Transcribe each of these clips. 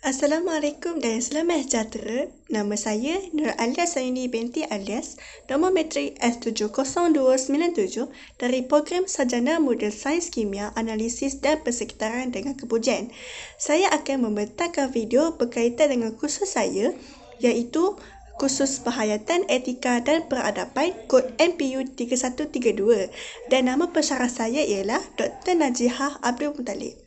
Assalamualaikum dan selamat sejahtera. Nama saya Nur Alia Sayuni binti Alias, nombor metrik S70297 dari Program Sarjana Modul Sains Kimia, Analisis dan Persekitaran dengan Kepujian. Saya akan membentangkan video berkaitan dengan kursus saya, iaitu kursus Penghayatan Etika dan Peradaban kod MPU 3132 dan nama pensyarah saya ialah Dr. Najihah Abdul Muttalib.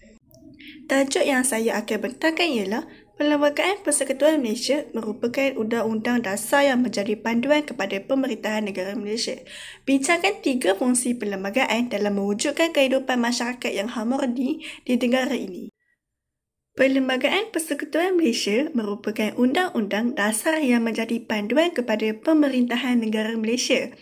Tajuk yang saya akan bentangkan ialah Perlembagaan Persekutuan Malaysia merupakan undang-undang dasar yang menjadi panduan kepada pemerintahan negara Malaysia. Bincangkan 3 fungsi perlembagaan dalam mewujudkan kehidupan masyarakat yang harmoni di negara ini. Perlembagaan Persekutuan Malaysia merupakan undang-undang dasar yang menjadi panduan kepada pemerintahan negara Malaysia.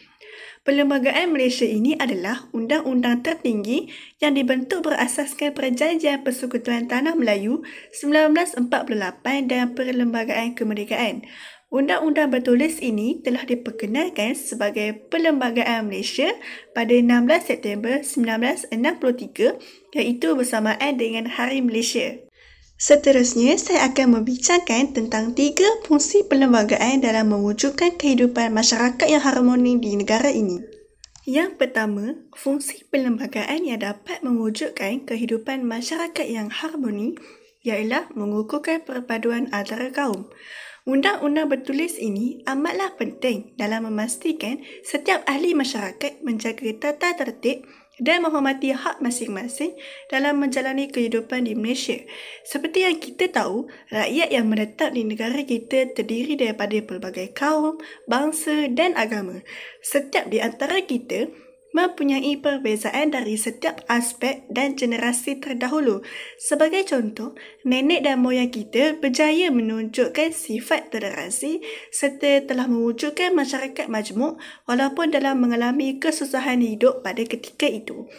Perlembagaan Malaysia ini adalah undang-undang tertinggi yang dibentuk berasaskan Perjanjian Persekutuan Tanah Melayu 1948 dan Perlembagaan Kemerdekaan. Undang-undang bertulis ini telah diperkenalkan sebagai Perlembagaan Malaysia pada 16 September 1963 iaitu bersamaan dengan Hari Malaysia. Seterusnya, saya akan membincangkan tentang 3 fungsi perlembagaan dalam mewujudkan kehidupan masyarakat yang harmoni di negara ini. Yang pertama, fungsi perlembagaan yang dapat mewujudkan kehidupan masyarakat yang harmoni ialah mengukuhkan perpaduan antara kaum. Undang-undang bertulis ini amatlah penting dalam memastikan setiap ahli masyarakat menjaga tata tertib dan menghormati hak masing-masing dalam menjalani kehidupan di Malaysia. Seperti yang kita tahu, rakyat yang menetap di negara kita terdiri daripada pelbagai kaum, bangsa dan agama. Setiap di antara kita mempunyai perbezaan dari setiap aspek dan generasi terdahulu. Sebagai contoh, nenek dan moyang kita berjaya menunjukkan sifat toleransi serta telah mewujudkan masyarakat majmuk walaupun dalam mengalami kesusahan hidup pada ketika itu.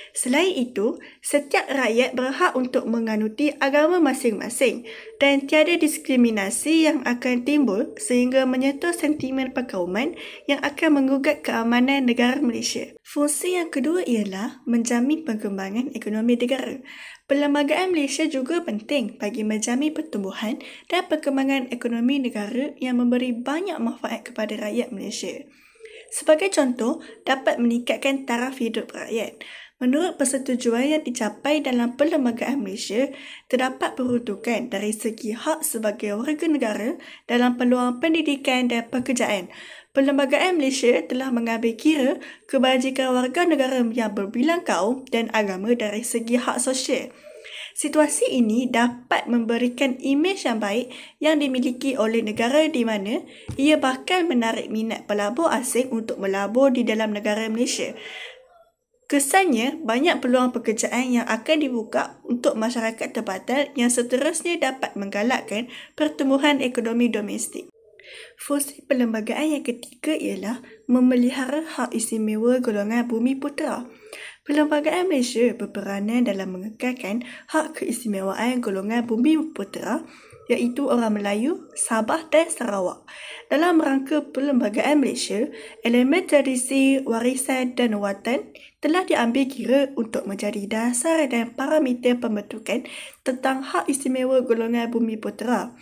Selain itu, setiap rakyat berhak untuk menganuti agama masing-masing dan tiada diskriminasi yang akan timbul sehingga menyentuh sentimen perkauman yang akan menggugat keamanan negara Malaysia. Fungsi yang kedua ialah menjamin perkembangan ekonomi negara. Perlembagaan Malaysia juga penting bagi menjamin pertumbuhan dan perkembangan ekonomi negara yang memberi banyak manfaat kepada rakyat Malaysia. Sebagai contoh, dapat meningkatkan taraf hidup rakyat. Menurut persetujuan yang dicapai dalam Perlembagaan Malaysia, terdapat peruntukan dari segi hak sebagai warga negara dalam peluang pendidikan dan pekerjaan. Perlembagaan Malaysia telah mengambil kira kebajikan warga negara yang berbilang kaum dan agama dari segi hak sosial. Situasi ini dapat memberikan imej yang baik yang dimiliki oleh negara di mana ia bahkan menarik minat pelabur asing untuk melabur di dalam negara Malaysia. Kesannya, banyak peluang pekerjaan yang akan dibuka untuk masyarakat tempatan yang seterusnya dapat menggalakkan pertumbuhan ekonomi domestik. Fungsi perlembagaan yang ketiga ialah memelihara hak istimewa golongan bumi putera. Perlembagaan Malaysia berperanan dalam mengekalkan hak keistimewaan golongan bumi putera iaitu orang Melayu, Sabah dan Sarawak. Dalam rangka Perlembagaan Malaysia, elemen tradisi, warisan dan watan telah diambil kira untuk menjadi dasar dan parameter pembentukan tentang hak istimewa golongan bumi putera.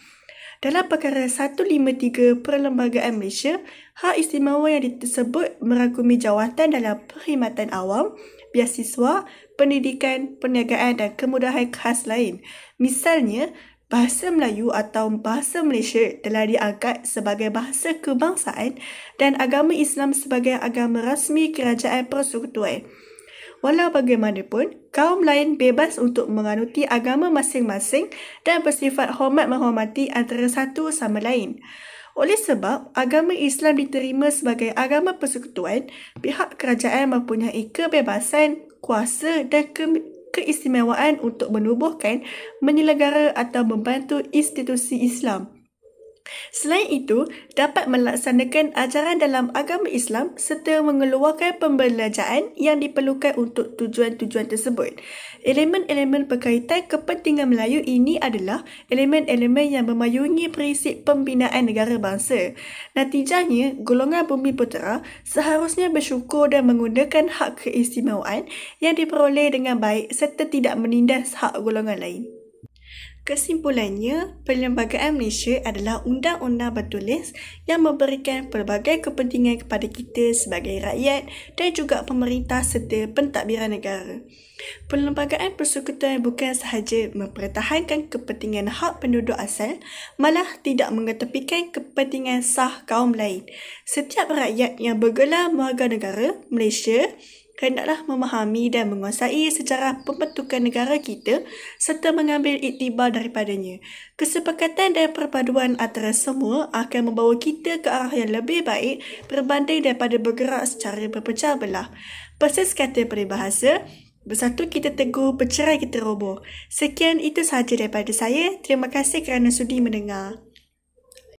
Dalam perkara 153 Perlembagaan Malaysia, hak istimewa yang tersebut merangkumi jawatan dalam perkhidmatan awam, beasiswa, pendidikan, perniagaan dan kemudahan khas lain. Misalnya, Bahasa Melayu atau Bahasa Malaysia telah diangkat sebagai bahasa kebangsaan dan agama Islam sebagai agama rasmi Kerajaan Persekutuan. Walau bagaimanapun, kaum lain bebas untuk menganuti agama masing-masing dan bersifat hormat menghormati antara satu sama lain. Oleh sebab agama Islam diterima sebagai agama persekutuan, pihak kerajaan mempunyai kebebasan, kuasa dan keistimewaan untuk menubuhkan, menyelenggara atau membantu institusi Islam. Selain itu, dapat melaksanakan ajaran dalam agama Islam serta mengeluarkan pembelanjaan yang diperlukan untuk tujuan-tujuan tersebut. Elemen-elemen berkaitan kepentingan Melayu ini adalah elemen-elemen yang memayungi prinsip pembinaan negara bangsa. Natijahnya, golongan bumi putera seharusnya bersyukur dan menggunakan hak keistimewaan yang diperoleh dengan baik serta tidak menindas hak golongan lain. Kesimpulannya, Perlembagaan Malaysia adalah undang-undang bertulis yang memberikan pelbagai kepentingan kepada kita sebagai rakyat dan juga pemerintah serta pentadbiran negara. Perlembagaan persekutuan bukan sahaja mempertahankan kepentingan hak penduduk asal, malah tidak mengetepikan kepentingan sah kaum lain. Setiap rakyat yang bergelar warga negara Malaysia hendaklah memahami dan menguasai sejarah pembentukan negara kita serta mengambil iktibar daripadanya. Kesepakatan dan perpaduan antara semua akan membawa kita ke arah yang lebih baik berbanding daripada bergerak secara berpecah belah. Persis kata peribahasa, bersatu kita teguh, bercerai kita roboh. Sekian itu sahaja daripada saya. Terima kasih kerana sudi mendengar.